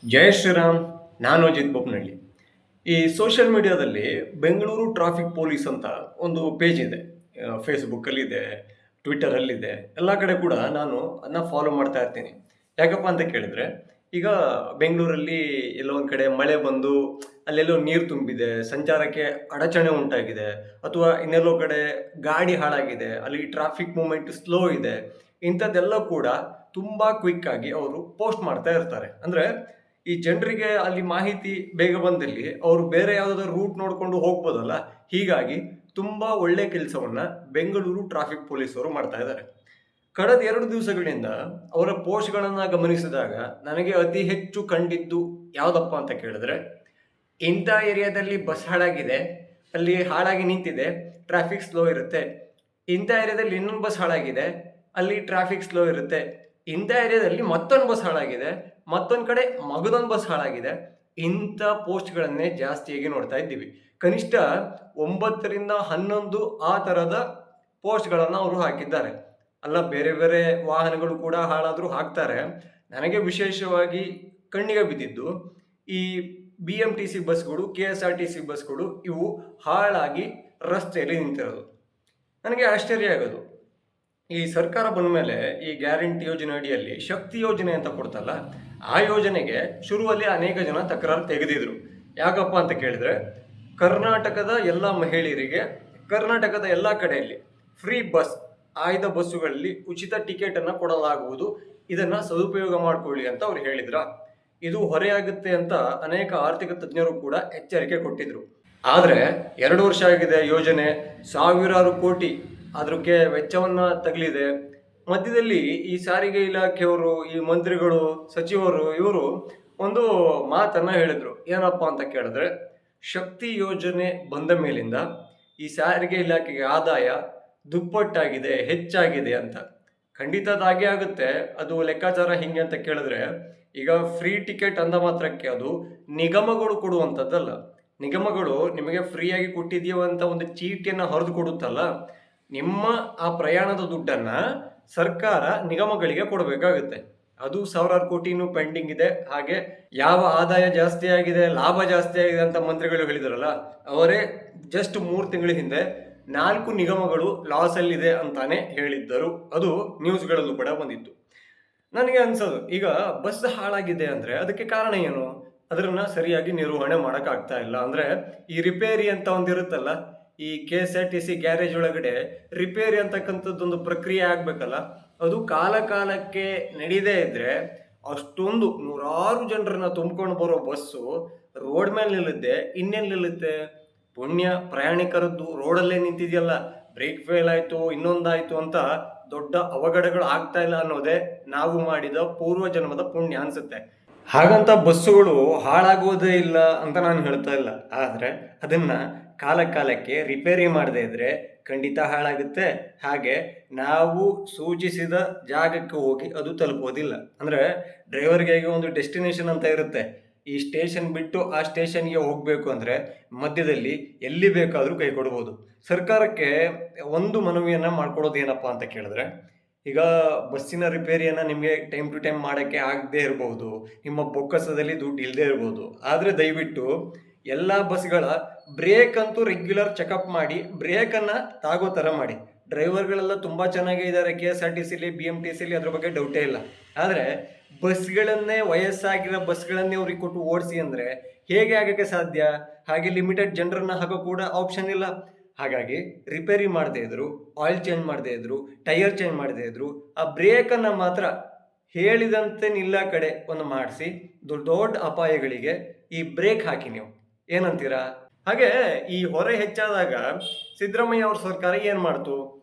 ಜಯ ಶ್ರೀರಾಮ್. ನಾನು ಅಜಿತ್ ಬೊಪ್ಪನಹಳ್ಳಿ. ಈ ಸೋಷಿಯಲ್ ಮೀಡಿಯಾದಲ್ಲಿ ಬೆಂಗಳೂರು ಟ್ರಾಫಿಕ್ ಪೊಲೀಸ್ ಅಂತ ಒಂದು ಪೇಜ್ ಇದೆ. ಫೇಸ್ಬುಕ್ಕಲ್ಲಿದೆ, ಟ್ವಿಟ್ಟರಲ್ಲಿದೆ, ಎಲ್ಲ ಕಡೆ ಕೂಡ ನಾನು ಅದನ್ನ ಫಾಲೋ ಮಾಡ್ತಾ ಇರ್ತೀನಿ. ಯಾಕಪ್ಪ ಅಂತ ಕೇಳಿದ್ರೆ, ಈಗ ಬೆಂಗಳೂರಲ್ಲಿ ಎಲ್ಲೋ ಒಂದು ಕಡೆ ಮಳೆ ಬಂದು ಅಲ್ಲೆಲ್ಲೋ ನೀರು ತುಂಬಿದೆ, ಸಂಚಾರಕ್ಕೆ ಅಡಚಣೆ ಉಂಟಾಗಿದೆ, ಅಥವಾ ಇನ್ನೆಲ್ಲೋ ಕಡೆ ಗಾಡಿ ಹಾಳಾಗಿದೆ, ಅಲ್ಲಿ ಟ್ರಾಫಿಕ್ ಮೂವ್ಮೆಂಟ್ ಸ್ಲೋ ಇದೆ, ಇಂಥದ್ದೆಲ್ಲ ಕೂಡ ತುಂಬಾ ಕ್ವಿಕ್ ಆಗಿ ಅವರು ಪೋಸ್ಟ್ ಮಾಡ್ತಾ ಇರ್ತಾರೆ. ಅಂದ್ರೆ ಈ ಜನರಿಗೆ ಅಲ್ಲಿ ಮಾಹಿತಿ ಬೇಗ ಬಂದಲ್ಲಿ ಅವರು ಬೇರೆ ಯಾವುದಾದ್ರು ರೂಟ್ ನೋಡ್ಕೊಂಡು ಹೋಗ್ಬೋದಲ್ಲ. ಹೀಗಾಗಿ ತುಂಬಾ ಒಳ್ಳೆ ಕೆಲಸವನ್ನ ಬೆಂಗಳೂರು ಟ್ರಾಫಿಕ್ ಪೊಲೀಸರು ಮಾಡ್ತಾ ಇದ್ದಾರೆ. ಕಳೆದ 2 ದಿವಸಗಳಿಂದ ಅವರ ಪೋಸ್ಟ್ಗಳನ್ನ ಗಮನಿಸಿದಾಗ ನನಗೆ ಅತಿ ಹೆಚ್ಚು ಕಂಡಿದ್ದು ಯಾವ್ದಪ್ಪ ಅಂತ ಕೇಳಿದ್ರೆ, ಇಂಥ ಏರಿಯಾದಲ್ಲಿ ಬಸ್ ಹಾಳಾಗಿದೆ, ಅಲ್ಲಿ ಹಾಳಾಗಿ ನಿಂತಿದೆ, ಟ್ರಾಫಿಕ್ ಸ್ಲೋ ಇರುತ್ತೆ. ಇಂಥ ಏರಿಯಾದಲ್ಲಿ ಇನ್ನೊಂದು ಬಸ್ ಹಾಳಾಗಿದೆ, ಅಲ್ಲಿ ಟ್ರಾಫಿಕ್ ಸ್ಲೋ ಇರುತ್ತೆ. ಇಂಥ ಏರಿಯಾದಲ್ಲಿ ಮತ್ತೊಂದು ಬಸ್ ಹಾಳಾಗಿದೆ, ಮತ್ತೊಂದು ಕಡೆ ಮಗದೊಂದು ಬಸ್ ಹಾಳಾಗಿದೆ. ಇಂಥ ಪೋಸ್ಟ್ಗಳನ್ನೇ ಜಾಸ್ತಿಯಾಗಿ ನೋಡ್ತಾ ಇದ್ದೀವಿ. ಕನಿಷ್ಠ 9 ರಿಂದ 11 ಆ ಥರದ ಪೋಸ್ಟ್ಗಳನ್ನು ಅವರು ಹಾಕಿದ್ದಾರೆ. ಅಲ್ಲ, ಬೇರೆ ಬೇರೆ ವಾಹನಗಳು ಕೂಡ ಹಾಳಾದರೂ ಹಾಕ್ತಾರೆ. ನನಗೆ ವಿಶೇಷವಾಗಿ ಕಣ್ಣಿಗೆ ಬಿದ್ದಿದ್ದು ಈ BMTC ಬಸ್ಗಳು, KSRTC ಬಸ್ಗಳು ಇವು ಹಾಳಾಗಿ ರಸ್ತೆಯಲ್ಲಿ ನಿಂತಿರೋದು. ನನಗೆ ಆಶ್ಚರ್ಯ ಆಗೋದು, ಈ ಸರ್ಕಾರ ಬಂದ ಮೇಲೆ ಈ ಗ್ಯಾರಂಟಿ ಯೋಜನೆ ಅಡಿಯಲ್ಲಿ ಶಕ್ತಿ ಯೋಜನೆ ಅಂತ ಕೊಡ್ತಲ್ಲ, ಆ ಯೋಜನೆಗೆ ಶುರುವಲ್ಲಿ ಅನೇಕ ಜನ ತಕರಾರು ತೆಗೆದಿದ್ರು. ಯಾಕಪ್ಪ ಅಂತ ಕೇಳಿದ್ರೆ, ಕರ್ನಾಟಕದ ಎಲ್ಲ ಮಹಿಳೆಯರಿಗೆ ಕರ್ನಾಟಕದ ಎಲ್ಲ ಕಡೆಯಲ್ಲಿ ಫ್ರೀ ಬಸ್, ಆಯ್ದ ಬಸ್ಸುಗಳಲ್ಲಿ ಉಚಿತ ಟಿಕೆಟ್ ಅನ್ನ ಕೊಡಲಾಗುವುದು, ಇದನ್ನ ಸದುಪಯೋಗ ಮಾಡ್ಕೊಳ್ಳಿ ಅಂತ ಅವ್ರು ಹೇಳಿದ್ರ. ಇದು ಹೊರೆಯಾಗುತ್ತೆ ಅಂತ ಅನೇಕ ಆರ್ಥಿಕ ತಜ್ಞರು ಕೂಡ ಎಚ್ಚರಿಕೆ ಕೊಟ್ಟಿದ್ರು. ಆದ್ರೆ 2 ವರ್ಷ ಆಗಿದೆ ಯೋಜನೆ, ಸಾವಿರಾರು ಕೋಟಿ ಅದಕ್ಕೆ ವೆಚ್ಚವನ್ನ ತಗಲಿದೆ. ಮಧ್ಯದಲ್ಲಿ ಈ ಸಾರಿಗೆ ಇಲಾಖೆಯವರು, ಈ ಮಂತ್ರಿಗಳು, ಸಚಿವರು ಇವರು ಒಂದು ಮಾತನ್ನ ಹೇಳಿದ್ರು. ಏನಪ್ಪಾ ಅಂತ ಕೇಳಿದ್ರೆ, ಶಕ್ತಿ ಯೋಜನೆ ಬಂದ ಮೇಲಿಂದ ಈ ಸಾರಿಗೆ ಇಲಾಖೆಗೆ ಆದಾಯ ದುಪ್ಪಟ್ಟಾಗಿದೆ, ಹೆಚ್ಚಾಗಿದೆ ಅಂತ. ಖಂಡಿತ ಅದಾಗೆ ಆಗುತ್ತೆ. ಅದು ಲೆಕ್ಕಾಚಾರ ಹಿಂಗೆ ಅಂತ ಕೇಳಿದ್ರೆ, ಈಗ ಫ್ರೀ ಟಿಕೆಟ್ ಅಂದ ಮಾತ್ರಕ್ಕೆ ಅದು ನಿಗಮಗಳು ಕೊಡುವಂಥದ್ದಲ್ಲ. ನಿಗಮಗಳು ನಿಮಗೆ ಫ್ರೀಯಾಗಿ ಕೊಟ್ಟಿದೀವ ಅಂತ ಒಂದು ಚೀಟಿಯನ್ನು ಹೊರದು ಕೊಡುತ್ತಲ್ಲ, ನಿಮ್ಮ ಆ ಪ್ರಯಾಣದ ದುಡ್ಡನ್ನ ಸರ್ಕಾರ ನಿಗಮಗಳಿಗೆ ಕೊಡಬೇಕಾಗುತ್ತೆ. ಅದು ಸಾವಿರಾರು ಕೋಟಿ ಇನ್ನೂ ಪೆಂಡಿಂಗ್ ಇದೆ. ಹಾಗೆ ಯಾವ ಆದಾಯ ಜಾಸ್ತಿ ಆಗಿದೆ, ಲಾಭ ಜಾಸ್ತಿ ಆಗಿದೆ ಅಂತ ಮಂತ್ರಿಗಳು ಹೇಳಿದ್ರಲ್ಲ, ಅವರೇ ಜಸ್ಟ್ 3 ತಿಂಗಳ ಹಿಂದೆ 4 ನಿಗಮಗಳು ಲಾಸ್ ಅಲ್ಲಿದೆ ಅಂತಾನೆ ಹೇಳಿದ್ದರು. ಅದು ನ್ಯೂಸ್ಗಳಲ್ಲೂ ಕೂಡ ಬಂದಿತ್ತು. ನನಗೆ ಅನ್ಸೋದು, ಈಗ ಬಸ್ ಹಾಳಾಗಿದೆ ಅಂದ್ರೆ ಅದಕ್ಕೆ ಕಾರಣ ಏನು? ಅದನ್ನ ಸರಿಯಾಗಿ ನಿರ್ವಹಣೆ ಮಾಡಕ್ ಆಗ್ತಾ ಇಲ್ಲ. ಅಂದ್ರೆ ಈ ರಿಪೇರಿ ಅಂತ ಒಂದಿರುತ್ತಲ್ಲ, ಈ KSRTC ಗ್ಯಾರೇಜ್ ಒಳಗಡೆ ರಿಪೇರಿ ಅಂತಕ್ಕಂಥದ್ದೊಂದು ಪ್ರಕ್ರಿಯೆ ಆಗ್ಬೇಕಲ್ಲ, ಅದು ಕಾಲ ಕಾಲಕ್ಕೆ ನಡೀದೇ ಇದ್ರೆ ಅಷ್ಟೊಂದು ನೂರಾರು ಜನರನ್ನ ತುಂಬಿಕೊಂಡು ಬರೋ ಬಸ್ಸು ರೋಡ್ ಮೇಲೆ ನಿಲ್ಲುತ್ತೆ. ಇನ್ನೆಲ್ಲಿ ನಿಲ್ಲುತ್ತೆ? ಪುಣ್ಯ ಪ್ರಯಾಣಿಕರದ್ದು ರೋಡಲ್ಲೇ ನಿಂತಿದೆಯಲ್ಲ, ಬ್ರೇಕ್ ಫೇಲ್ ಆಯ್ತು, ಇನ್ನೊಂದಾಯ್ತು ಅಂತ ದೊಡ್ಡ ಅವಘಡಗಳು ಆಗ್ತಾ ಇಲ್ಲ ಅನ್ನೋದೇ ನಾವು ಮಾಡಿದ ಪೂರ್ವ ಜನ್ಮದ ಪುಣ್ಯ ಅನ್ಸುತ್ತೆ. ಹಾಗಂತ ಬಸ್ಸುಗಳು ಹಾಳಾಗುವುದೇ ಇಲ್ಲ ಅಂತ ನಾನು ಹೇಳ್ತಾ ಇಲ್ಲ. ಆದ್ರೆ ಅದನ್ನ ಕಾಲ ಕಾಲಕ್ಕೆ ರಿಪೇರಿ ಮಾಡದೇ ಇದ್ರೆ ಖಂಡಿತ ಹಾಳಾಗುತ್ತೆ. ಹಾಗೆ ನಾವು ಸೂಚಿಸಿದ ಜಾಗಕ್ಕೆ ಹೋಗಿ ಅದು ತಲುಪೋದಿಲ್ಲ. ಅಂದ್ರೆ ಡ್ರೈವರ್ಗೆ ಒಂದು ಡೆಸ್ಟಿನೇಷನ್ ಅಂತ ಇರುತ್ತೆ. ಈ ಸ್ಟೇಷನ್ ಬಿಟ್ಟು ಆ ಸ್ಟೇಷನ್ಗೆ ಹೋಗ್ಬೇಕು ಅಂದ್ರೆ ಮಧ್ಯದಲ್ಲಿ ಎಲ್ಲಿ ಬೇಕಾದ್ರೂ ಕೈ ಕೊಡ್ಬೋದು. ಸರ್ಕಾರಕ್ಕೆ ಒಂದು ಮನವಿಯನ್ನ ಮಾಡ್ಕೊಡೋದು ಏನಪ್ಪಾ ಅಂತ ಕೇಳಿದ್ರೆ, ಈಗ ಬಸ್ಸಿನ ರಿಪೇರಿಯನ್ನ ನಿಮಗೆ ಟೈಮ್ ಟು ಟೈಮ್ ಮಾಡಕ್ಕೆ ಆಗದೆ ಇರಬಹುದು, ನಿಮ್ಮ ಬೊಕ್ಕಸದಲ್ಲಿ ದುಡ್ಡು ಇಲ್ಲದೆ ಇರಬಹುದು. ಆದ್ರೆ ದಯವಿಟ್ಟು ಎಲ್ಲ ಬಸ್ಗಳ ಬ್ರೇಕ್ ಅಂತೂ ರೆಗ್ಯುಲರ್ ಚೆಕಪ್ ಮಾಡಿ, ಬ್ರೇಕ್ ಅನ್ನ ತಾಗೋ ತರ ಮಾಡಿ. ಡ್ರೈವರ್ಗಳೆಲ್ಲ ತುಂಬಾ ಚೆನ್ನಾಗೇ ಇದ್ದಾರೆ KSRTCಲಿ, BMTCಲಿ, ಅದ್ರ ಬಗ್ಗೆ ಡೌಟೇ ಇಲ್ಲ. ಆದ್ರೆ ಬಸ್ಗಳನ್ನೇ, ವಯಸ್ಸಾಗಿರೋ ಬಸ್ಗಳನ್ನೇ ಅವ್ರಿಗೆ ಕೊಟ್ಟು ಓಡಿಸಿ ಅಂದ್ರೆ ಹೇಗೆ ಆಗಕ್ಕೆ ಸಾಧ್ಯ? ಹಾಗೆ ಲಿಮಿಟೆಡ್ ಜನರನ್ನ ಹಾಕೋ ಕೂಡ ಆಪ್ಷನ್ ಇಲ್ಲ. ಹಾಗಾಗಿ ರಿಪೇರಿ ಮಾಡದೇ ಇದ್ರು, ಆಯಿಲ್ ಚೇಂಜ್ ಮಾಡದೇ ಇದ್ರು, ಟೈರ್ ಚೇಂಜ್ ಮಾಡದೇ ಇದ್ರು, ಆ ಬ್ರೇಕ್ ಅನ್ನ ಮಾತ್ರ ಹೇಳಿದಂತೆ ನಿಲ್ಲ ಕಡೆ ಒಂದು ಮಾಡಿಸಿ, ದೊಡ್ಡ ದೊಡ್ಡ ಅಪಾಯಗಳಿಗೆ ಈ ಬ್ರೇಕ್ ಹಾಕಿ. ನೀವು ಏನಂತೀರಾ? ಹಾಗೆ ಈ ಹೊರೆ ಹೆಚ್ಚಾದಾಗ ಸಿದ್ದರಾಮಯ್ಯ ಅವ್ರ ಸರ್ಕಾರ ಏನ್ ಮಾಡ್ತು?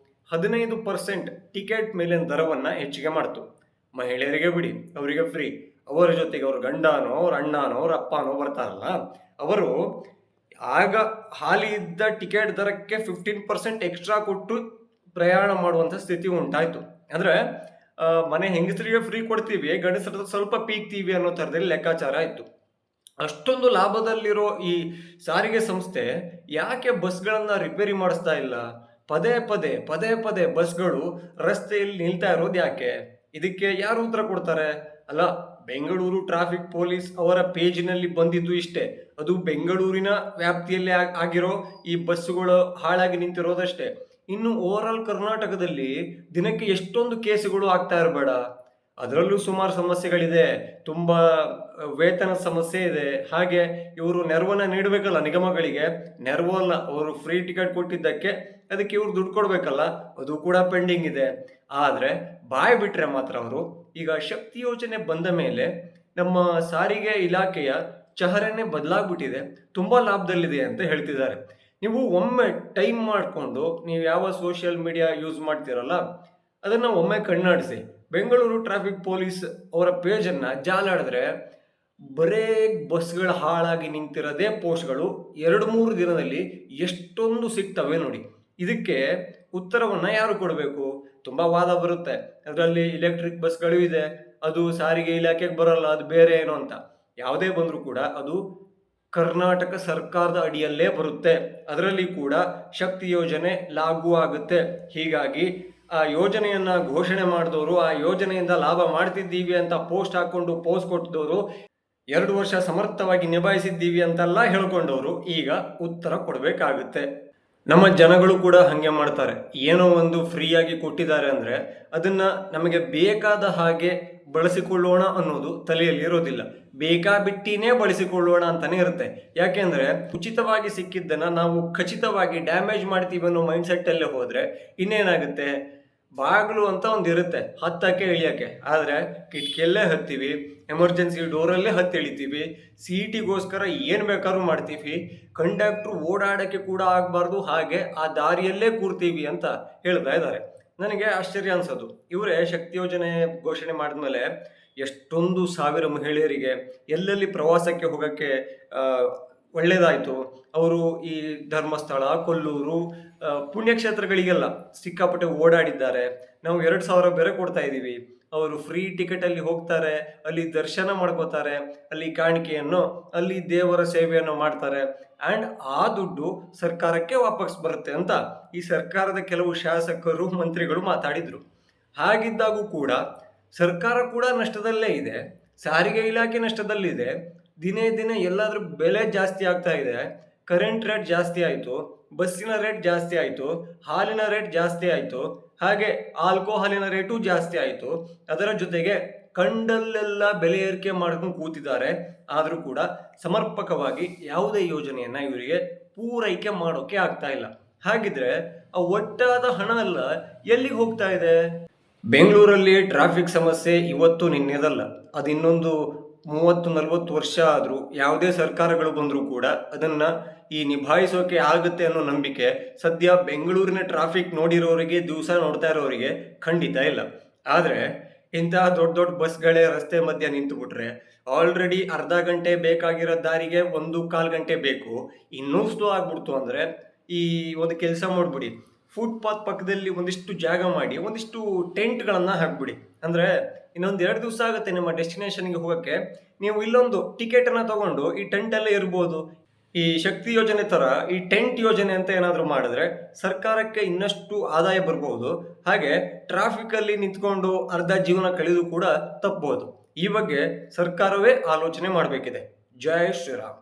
15% ಟಿಕೆಟ್ ಮೇಲಿನ ದರವನ್ನ ಹೆಚ್ಚಿಗೆ ಮಾಡ್ತು. ಮಹಿಳೆಯರಿಗೆ ಬಿಡಿ, ಅವರಿಗೆ ಫ್ರೀ. ಅವರ ಜೊತೆಗೆ ಅವ್ರ ಗಂಡನೋ, ಅವ್ರ ಅಣ್ಣನೋ, ಅವ್ರ ಅಪ್ಪನೋ ಬರ್ತಾರಲ್ಲ, ಅವರು ಆಗ ಹಾಲಿ ಇದ್ದ ಟಿಕೆಟ್ ದರಕ್ಕೆ 15% ಎಕ್ಸ್ಟ್ರಾ ಕೊಟ್ಟು ಪ್ರಯಾಣ ಮಾಡುವಂತ ಸ್ಥಿತಿ ಉಂಟಾಯ್ತು. ಅಂದ್ರೆ ಮನೆ ಹೆಂಗಸರಿಗೆ ಫ್ರೀ ಕೊಡ್ತೀವಿ, ಗಂಡಸರ ಸ್ವಲ್ಪ ಪೀಕ್ತೀವಿ ಅನ್ನೋ ತರದಲ್ಲಿ ಲೆಕ್ಕಾಚಾರ ಆಯ್ತು. ಅಷ್ಟೊಂದು ಲಾಭದಲ್ಲಿರೋ ಈ ಸಾರಿಗೆ ಸಂಸ್ಥೆ ಯಾಕೆ ಬಸ್ಗಳನ್ನ ರಿಪೇರಿ ಮಾಡಿಸ್ತಾ ಇಲ್ಲ? ಪದೇ ಪದೇ ಪದೇ ಪದೇ ಬಸ್ಗಳು ರಸ್ತೆಯಲ್ಲಿ ನಿಲ್ತಾ ಇರೋದು ಯಾಕೆ? ಇದಕ್ಕೆ ಯಾರು ಉತ್ತರ ಕೊಡ್ತಾರೆ? ಅಲ್ಲ, ಬೆಂಗಳೂರು ಟ್ರಾಫಿಕ್ ಪೊಲೀಸ್ ಅವರ ಪೇಜಿನಲ್ಲಿ ಬಂದಿದ್ದು ಇಷ್ಟೇ. ಅದು ಬೆಂಗಳೂರಿನ ವ್ಯಾಪ್ತಿಯಲ್ಲಿ ಆಗಿರೋ ಈ ಬಸ್ಸುಗಳು ಹಾಳಾಗಿ ನಿಂತಿರೋದಷ್ಟೇ. ಇನ್ನು ಓವರ್ ಆಲ್ ಕರ್ನಾಟಕದಲ್ಲಿ ದಿನಕ್ಕೆ ಎಷ್ಟೊಂದು ಕೇಸುಗಳು ಆಗ್ತಾ ಇರಬೇಡ. ಅದರಲ್ಲೂ ಸುಮಾರು ಸಮಸ್ಯೆಗಳಿದೆ. ತುಂಬ ವೇತನ ಸಮಸ್ಯೆ ಇದೆ. ಹಾಗೆ ಇವರು ನೆರವನ್ನ ನೀಡಬೇಕಲ್ಲ ನಿಗಮಗಳಿಗೆ. ನೆರವು ಅಲ್ಲ, ಅವರು ಫ್ರೀ ಟಿಕೆಟ್ ಕೊಟ್ಟಿದ್ದಕ್ಕೆ ಅದಕ್ಕೆ ಇವ್ರು ದುಡ್ಡು ಕೊಡ್ಬೇಕಲ್ಲ, ಅದು ಕೂಡ ಪೆಂಡಿಂಗ್ ಇದೆ. ಆದ್ರೆ ಬಾಯ್ ಬಿಟ್ರೆ ಮಾತ್ರ ಅವರು ಈಗ ಶಕ್ತಿ ಯೋಜನೆ ಬಂದ ಮೇಲೆ ನಮ್ಮ ಸಾರಿಗೆ ಇಲಾಖೆಯ ಚಹರೆನೇ ಬದಲಾಗ್ಬಿಟ್ಟಿದೆ, ತುಂಬಾ ಲಾಭದಲ್ಲಿದೆ ಅಂತ ಹೇಳ್ತಿದ್ದಾರೆ. ನೀವು ಒಮ್ಮೆ ಟೈಮ್ ಮಾಡಿಕೊಂಡು ನೀವು ಯಾವ ಸೋಷಿಯಲ್ ಮೀಡಿಯಾ ಯೂಸ್ ಮಾಡ್ತೀರಲ್ಲ, ಅದನ್ನ ಒಮ್ಮೆ ಕಣ್ಣಾಡಿಸಿ. ಬೆಂಗಳೂರು ಟ್ರಾಫಿಕ್ ಪೊಲೀಸ್ ಅವರ ಪೇಜನ್ನು ಜಾಲಾಡಿದ್ರೆ ಬರೇ ಬಸ್ಗಳು ಹಾಳಾಗಿ ನಿಂತಿರೋದೇ ಪೋಸ್ಟ್ಗಳು 2-3 ದಿನದಲ್ಲಿ ಎಷ್ಟೊಂದು ಸಿಗ್ತವೆ ನೋಡಿ. ಇದಕ್ಕೆ ಉತ್ತರವನ್ನ ಯಾರು ಕೊಡಬೇಕು? ತುಂಬಾ ವಾದ ಬರುತ್ತೆ. ಅದರಲ್ಲಿ ಇಲೆಕ್ಟ್ರಿಕ್ ಬಸ್ಗಳು ಇದೆ, ಅದು ಸಾರಿಗೆ ಇಲಾಖೆಗೆ ಬರಲ್ಲ, ಅದು ಬೇರೆ ಏನು ಅಂತ. ಯಾವುದೇ ಬಂದರೂ ಕೂಡ ಅದು ಕರ್ನಾಟಕ ಸರ್ಕಾರದ ಅಡಿಯಲ್ಲೇ ಬರುತ್ತೆ. ಅದರಲ್ಲಿ ಕೂಡ ಶಕ್ತಿ ಯೋಜನೆ ಲಾಗೂ ಆಗುತ್ತೆ. ಹೀಗಾಗಿ ಆ ಯೋಜನೆಯನ್ನ ಘೋಷಣೆ ಮಾಡಿದವರು, ಆ ಯೋಜನೆಯಿಂದ ಲಾಭ ಮಾಡ್ತಿದ್ದೀವಿ ಅಂತ ಪೋಸ್ಟ್ ಹಾಕೊಂಡು ಪೋಸ್ಟ್ ಕೊಟ್ಟಿದವರು, 2 ವರ್ಷ ಸಮರ್ಥವಾಗಿ ನಿಭಾಯಿಸಿದ್ದೀವಿ ಅಂತೆಲ್ಲ ಹೇಳ್ಕೊಂಡವರು ಈಗ ಉತ್ತರ ಕೊಡಬೇಕಾಗುತ್ತೆ. ನಮ್ಮ ಜನಗಳು ಕೂಡ ಹಾಗೆ ಮಾಡ್ತಾರೆ. ಏನೋ ಒಂದು ಫ್ರೀಯಾಗಿ ಕೊಟ್ಟಿದ್ದಾರೆ ಅಂದರೆ ಅದನ್ನ ನಮಗೆ ಬೇಕಾದ ಹಾಗೆ ಬಳಸಿಕೊಳ್ಳೋಣ ಅನ್ನೋದು ತಲೆಯಲ್ಲಿ ಇರೋದಿಲ್ಲ. ಬೇಕಾಬಿಟ್ಟಿನೇ ಬಳಸಿಕೊಳ್ಳೋಣ ಅಂತಾನೆ ಇರುತ್ತೆ. ಯಾಕೆಂದ್ರೆ ಉಚಿತವಾಗಿ ಸಿಕ್ಕಿದ್ದನ್ನ ನಾವು ಖಚಿತವಾಗಿ ಡ್ಯಾಮೇಜ್ ಮಾಡ್ತೀವಿ ಅನ್ನೋ ಮೈಂಡ್ಸೆಟ್ ಅಲ್ಲೇ ಹೋದ್ರೆ ಇನ್ನೇನಾಗುತ್ತೆ? ಬಾಗಿಲು ಅಂತ ಒಂದು ಇರುತ್ತೆ ಹತ್ತಕ್ಕೆ ಇಳಿಯಕ್ಕೆ, ಆದ್ರೆ ಕಿಟಕಿಯಲ್ಲೇ ಹತ್ತೀವಿ, ಎಮರ್ಜೆನ್ಸಿ ಡೋರಲ್ಲೇ ಹತ್ತಿ ಇಳಿತೀವಿ, ಸೀಟಿಗೋಸ್ಕರ ಏನು ಬೇಕಾದ್ರೂ ಮಾಡ್ತೀವಿ, ಕಂಡಕ್ಟ್ರು ಓಡಾಡಕ್ಕೆ ಕೂಡ ಆಗಬಾರ್ದು, ಹಾಗೆ ಆ ದಾರಿಯಲ್ಲೇ ಕೂರ್ತೀವಿ ಅಂತ ಹೇಳ್ತಾ ಇದ್ದಾರೆ. ನನಗೆ ಆಶ್ಚರ್ಯ ಅನ್ಸೋದು, ಇವರೇ ಶಕ್ತಿ ಯೋಜನೆ ಘೋಷಣೆ ಮಾಡಿದ್ಮೇಲೆ ಎಷ್ಟೊಂದು ಸಾವಿರ ಮಹಿಳೆಯರಿಗೆ ಎಲ್ಲೆಲ್ಲಿ ಪ್ರವಾಸಕ್ಕೆ ಹೋಗಕ್ಕೆ ಒಳ್ಳೇದಾಯಿತು. ಅವರು ಈ ಧರ್ಮಸ್ಥಳ, ಕೊಲ್ಲೂರು, ಪುಣ್ಯಕ್ಷೇತ್ರಗಳಿಗೆಲ್ಲ ಸಿಕ್ಕಾಪಟ್ಟೆ ಓಡಾಡಿದ್ದಾರೆ. ನಾವು 2,000 ಬೇರೆ ಕೊಡ್ತಾ ಇದ್ದೀವಿ. ಅವರು ಫ್ರೀ ಟಿಕೆಟಲ್ಲಿ ಹೋಗ್ತಾರೆ, ಅಲ್ಲಿ ದರ್ಶನ ಮಾಡ್ಕೋತಾರೆ, ಅಲ್ಲಿ ಕಾಣಿಕೆಯನ್ನು, ಅಲ್ಲಿ ದೇವರ ಸೇವೆಯನ್ನು ಮಾಡ್ತಾರೆ. ಆ್ಯಂಡ್ ಆ ದುಡ್ಡು ಸರ್ಕಾರಕ್ಕೆ ವಾಪಸ್ ಬರುತ್ತೆ ಅಂತ ಈ ಸರ್ಕಾರದ ಕೆಲವು ಶಾಸಕರು, ಮಂತ್ರಿಗಳು ಮಾತಾಡಿದರು. ಹಾಗಿದ್ದಾಗೂ ಕೂಡ ಸರ್ಕಾರ ಕೂಡ ನಷ್ಟದಲ್ಲೇ ಇದೆ, ಸಾರಿಗೆ ಇಲಾಖೆ ನಷ್ಟದಲ್ಲಿದೆ. ದಿನೇ ದಿನೇ ಎಲ್ಲಾದ್ರೂ ಬೆಲೆ ಜಾಸ್ತಿ ಆಗ್ತಾ ಇದೆ. ಕರೆಂಟ್ ರೇಟ್ ಜಾಸ್ತಿ ಆಯಿತು, ಬಸ್ಸಿನ ರೇಟ್ ಜಾಸ್ತಿ ಆಯಿತು, ಹಾಲಿನ ರೇಟ್ ಜಾಸ್ತಿ ಆಯಿತು, ಹಾಗೆ ಆಲ್ಕೋಹಾಲಿನ ರೇಟು ಜಾಸ್ತಿ ಆಯಿತು. ಅದರ ಜೊತೆಗೆ ಕಂಡಲ್ಲೆಲ್ಲ ಬೆಲೆ ಏರಿಕೆ ಮಾಡ್ಕೊಂಡು ಕೂತಿದ್ದಾರೆ. ಆದರೂ ಕೂಡ ಸಮರ್ಪಕವಾಗಿ ಯಾವುದೇ ಯೋಜನೆಯನ್ನ ಇವರಿಗೆ ಪೂರೈಕೆ ಮಾಡೋಕೆ ಆಗ್ತಾ ಇಲ್ಲ. ಹಾಗಿದ್ರೆ ಆ ಒಟ್ಟಾದ ಹಣ ಎಲ್ಲ ಎಲ್ಲಿಗೆ ಹೋಗ್ತಾ ಇದೆ? ಬೆಂಗಳೂರಲ್ಲಿ ಟ್ರಾಫಿಕ್ ಸಮಸ್ಯೆ ಇವತ್ತು ನಿನ್ನೆದಲ್ಲ, ಅದು ಇನ್ನೊಂದು 30-40 ವರ್ಷ ಆದರೂ ಯಾವುದೇ ಸರ್ಕಾರಗಳು ಬಂದರೂ ಕೂಡ ಅದನ್ನ ಈ ನಿಭಾಯಿಸೋಕೆ ಆಗುತ್ತೆ ಅನ್ನೋ ನಂಬಿಕೆ ಸದ್ಯ ಬೆಂಗಳೂರಿನ ಟ್ರಾಫಿಕ್ ನೋಡಿರೋರಿಗೆ, ದಿವಸ ನೋಡ್ತಾ ಇರೋರಿಗೆ ಖಂಡಿತ ಇಲ್ಲ. ಆದರೆ ಇಂತಹ ದೊಡ್ಡ ದೊಡ್ಡ ಬಸ್ಗಳೇ ರಸ್ತೆ ಮಧ್ಯೆ ನಿಂತು ಬಿಟ್ರೆ ಆಲ್ರೆಡಿ ಅರ್ಧ ಗಂಟೆ ಬೇಕಾಗಿರೋ ದಾರಿಗೆ 1-1/4 ಗಂಟೆ ಬೇಕು. ಇನ್ನೂ ಸ್ಲೋ ಆಗ್ಬಿಡ್ತು ಅಂದರೆ ಈ ಒಂದು ಕೆಲಸ ಮಾಡ್ಬಿಡಿ, ಫುಟ್ಪಾತ್ ಪಕ್ಕದಲ್ಲಿ ಒಂದಿಷ್ಟು ಜಾಗ ಮಾಡಿ ಒಂದಿಷ್ಟು ಟೆಂಟ್ಗಳನ್ನು ಹಾಕ್ಬಿಡಿ. ಅಂದರೆ ಇನ್ನೊಂದು 2 ದಿವಸ ಆಗುತ್ತೆ ನಿಮ್ಮ ಡೆಸ್ಟಿನೇಷನ್ಗೆ ಹೋಗೋಕ್ಕೆ, ನೀವು ಇಲ್ಲೊಂದು ಟಿಕೆಟನ್ನು ತಗೊಂಡು ಈ ಟೆಂಟಲ್ಲೇ ಇರ್ಬೋದು. ಈ ಶಕ್ತಿ ಯೋಜನೆ ಥರ ಈ ಟೆಂಟ್ ಯೋಜನೆ ಅಂತ ಏನಾದರೂ ಮಾಡಿದ್ರೆ ಸರ್ಕಾರಕ್ಕೆ ಇನ್ನಷ್ಟು ಆದಾಯ ಬರ್ಬೋದು. ಹಾಗೆ ಟ್ರಾಫಿಕಲ್ಲಿ ನಿಂತ್ಕೊಂಡು ಅರ್ಧ ಜೀವನ ಕಳೆದು ಕೂಡ ತಪ್ಪಬಹುದು. ಈ ಬಗ್ಗೆ ಸರ್ಕಾರವೇ ಆಲೋಚನೆ ಮಾಡಬೇಕಿದೆ. ಜೈ ಶ್ರೀರಾಮ್.